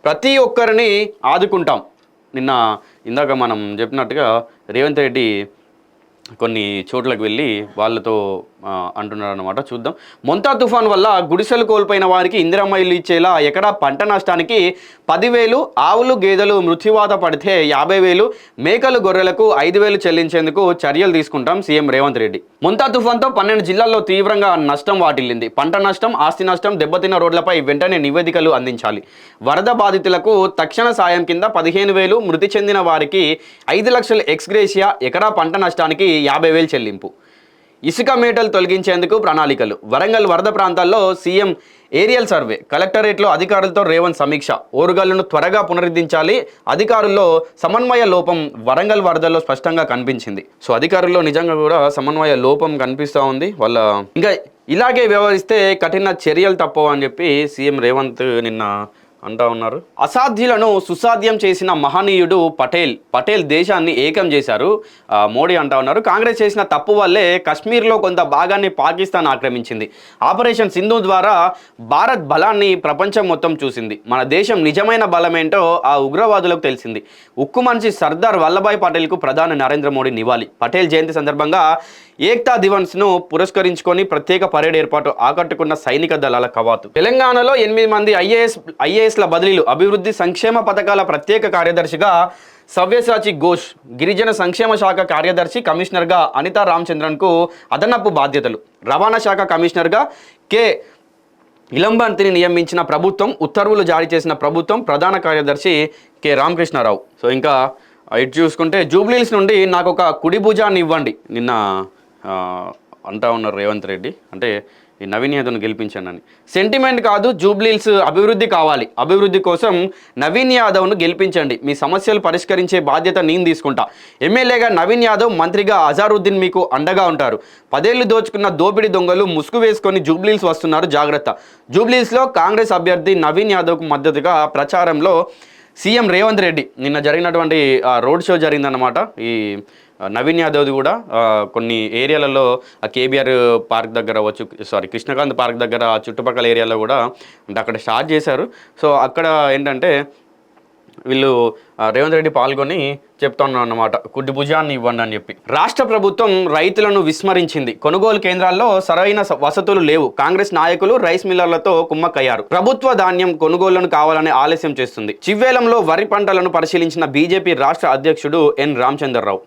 ప్రతి ఒక్కరిని ఆదుకుంటాం. నిన్న ఇందాక మనం చెప్పినట్టుగా రేవంత్ రెడ్డి కొన్ని చోట్లకు వెళ్ళి వాళ్ళతో అంటున్నారు అన్నమాట. చూద్దాం. మొంతా తుఫాన్ వల్ల గుడిసెలు కోల్పోయిన వారికి ఇందిరమ్మ ఇల్లు ఇచ్చేలా ఎకరా పంట నష్టానికి 10,000, ఆవులు గేదెలు మృత్యువాత పడితే 50,000, మేకలు గొర్రెలకు 5,000 చెల్లించేందుకు చర్యలు తీసుకుంటాం సీఎం రేవంత్ రెడ్డి. మొంతా తుఫాన్తో 12 జిల్లాల్లో తీవ్రంగా నష్టం వాటిల్లింది. పంట నష్టం, ఆస్తి నష్టం, దెబ్బతిన్న రోడ్లపై వెంటనే నివేదికలు అందించాలి. వరద బాధితులకు తక్షణ సాయం కింద 15,000, మృతి చెందిన వారికి 5 లక్షల ఎక్స్గ్రేషియా, ఎకరా పంట నష్టానికి 50,000 చెల్లింపు. ఇసుక మేటలు తొలగించేందుకు ప్రణాళికలు. వరంగల్ వరద ప్రాంతాల్లో సీఎం ఏరియల్ సర్వే. కలెక్టరేట్లో అధికారులతో రేవంత్ సమీక్ష. ఓరుగల్లును త్వరగా పునరుద్ధరించాలి. అధికారుల్లో సమన్వయ లోపం వరంగల్ వరదల్లో స్పష్టంగా కనిపించింది. సో అధికారుల్లో నిజంగా కూడా సమన్వయ లోపం కనిపిస్తూ ఉంది. వాళ్ళ ఇంకా ఇలాగే వ్యవహరిస్తే కఠిన చర్యలు తప్పవు అని చెప్పి సీఎం రేవంత్ నిన్న అంటా ఉన్నారు. అసాధ్యులను సుసాధ్యం చేసిన మహనీయుడు పటేల్ దేశాన్ని ఏకం చేశారు మోడీ అంటా ఉన్నారు. కాంగ్రెస్ చేసిన తప్పు వల్లే కశ్మీర్లో కొంత భాగాన్ని పాకిస్తాన్ ఆక్రమించింది. ఆపరేషన్ సింధు ద్వారా భారత్ బలాన్ని ప్రపంచం మొత్తం చూసింది. మన దేశం నిజమైన బలమేంటో ఆ ఉగ్రవాదులకు తెలిసింది. ఉక్కు మనిషి సర్దార్ వల్లభాయ్ పటేల్కు ప్రధాని నరేంద్ర మోడీ నివాళి. పటేల్ జయంతి సందర్భంగా ఏక్తా దివస్ను పురస్కరించుకొని ప్రత్యేక పరేడ్ ఏర్పాటు. ఆకట్టుకున్న సైనిక దళాల కవాతు. తెలంగాణలో 8 మంది ఐఏఎస్ల బదిలీలు. అభివృద్ధి సంక్షేమ పథకాల ప్రత్యేక కార్యదర్శిగా సవ్యసాచి ఘోష్, గిరిజన సంక్షేమ శాఖ కార్యదర్శి కమిషనర్గా అనితా రామచంద్రన్కు అదనపు బాధ్యతలు. రవాణా శాఖ కమిషనర్గా కె ఇలంబంతిని నియమించిన ప్రభుత్వం. ఉత్తర్వులు జారీ చేసిన ప్రభుత్వం. ప్రధాన కార్యదర్శి కె రామకృష్ణారావు. సో ఇంకా ఇటు చూసుకుంటే జూబ్లీహిల్స్ నుండి నాకు ఒక కుడి భుజాన్ని ఇవ్వండి నిన్న అంటా ఉన్నారు రేవంత్ రెడ్డి. అంటే ఈ నవీన్ యాదవ్ను గెలిపించానని. సెంటిమెంట్ కాదు, జూబ్లీహిల్స్ అభివృద్ధి కావాలి. అభివృద్ధి కోసం నవీన్ యాదవ్ను గెలిపించండి. మీ సమస్యలు పరిష్కరించే బాధ్యత నేను తీసుకుంటా. ఎమ్మెల్యేగా నవీన్ యాదవ్, మంత్రిగా అజారుద్దీన్ మీకు అండగా ఉంటారు. 10 ఏళ్లు దోచుకున్న దోపిడీ దొంగలు ముసుగు వేసుకొని జూబ్లీహిల్స్ వస్తున్నారు, జాగ్రత్త. జూబ్లీహిల్స్లో కాంగ్రెస్ అభ్యర్థి నవీన్ యాదవ్కు మద్దతుగా ప్రచారంలో సీఎం రేవంత్ రెడ్డి. నిన్న జరిగినటువంటి రోడ్ షో జరిగిందన్నమాట. ఈ నవీన్ యాదవ్ది కూడా కొన్ని ఏరియాలలో కేబీఆర్ పార్క్ దగ్గర కృష్ణకాంత్ పార్క్ దగ్గర చుట్టుపక్కల ఏరియాలో కూడా అంటే అక్కడ స్టార్ట్ చేశారు. సో అక్కడ ఏంటంటే వీళ్ళు రేవంత్ రెడ్డి పాల్గొని చెప్తున్నాను అన్నమాట, కుడి భుజాన్ని ఇవ్వండి అని చెప్పి. రాష్ట్ర ప్రభుత్వం రైతులను విస్మరించింది. కొనుగోలు కేంద్రాల్లో సరైన వసతులు లేవు. కాంగ్రెస్ నాయకులు రైస్ మిల్లర్లతో కుమ్మక్కయ్యారు. ప్రభుత్వ ధాన్యం కొనుగోళ్లను కావాలని ఆలస్యం చేస్తుంది. చివ్వేలంలో వరి పంటలను పరిశీలించిన బీజేపీ రాష్ట్ర అధ్యక్షుడు ఎన్ రామచంద్రరావు.